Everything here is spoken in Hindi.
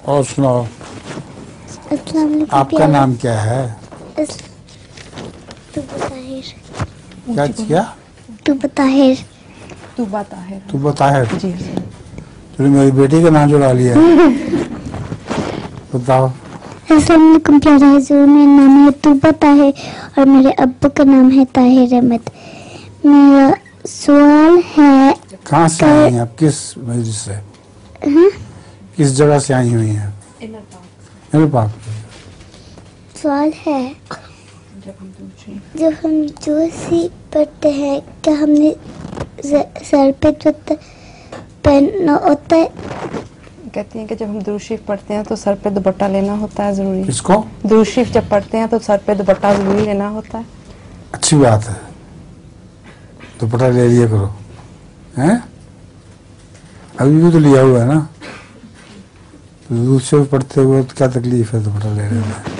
और सुनाओ, अस्सलाम वालेकुम। आपका नाम क्या है? क्या किया? तुबा ताहिर। तुबा ताहिर। तुबा ताहिर। जी। तूने मेरी बेटी का नाम जुड़ा लिया। बताओ। अस्सलाम वालेकुम प्यारा हुजूर, मेरा नाम है तुबा ताहिर और मेरे अब्बू का नाम है ताहिर अहमद। मेरा सवाल है, कहाँ से आई हैं आप? किस मस्जिद से? किस जगह से आई हुई हैं? Inner park. सवाल है, जब हम दूसी पढ़ते हैं क्या हमने सर पे दुपट्टा पहनना होता है? कहती हैं कि जब हम दुरूद शरीफ पढ़ते हैं तो सर पे दुपट्टा लेना होता है, जरूरी। किसको? दुरूद शरीफ जब पढ़ते हैं तो सर पे दुपट्टा जरूरी लेना होता है। अच्छी बात है, दुपट्टा ले लिया करो। हैं? अभी भी तो लिया हुआ है ना, तो दूसरे पढ़ते हुए तो क्या तकलीफ है दुपट्टा लेने में?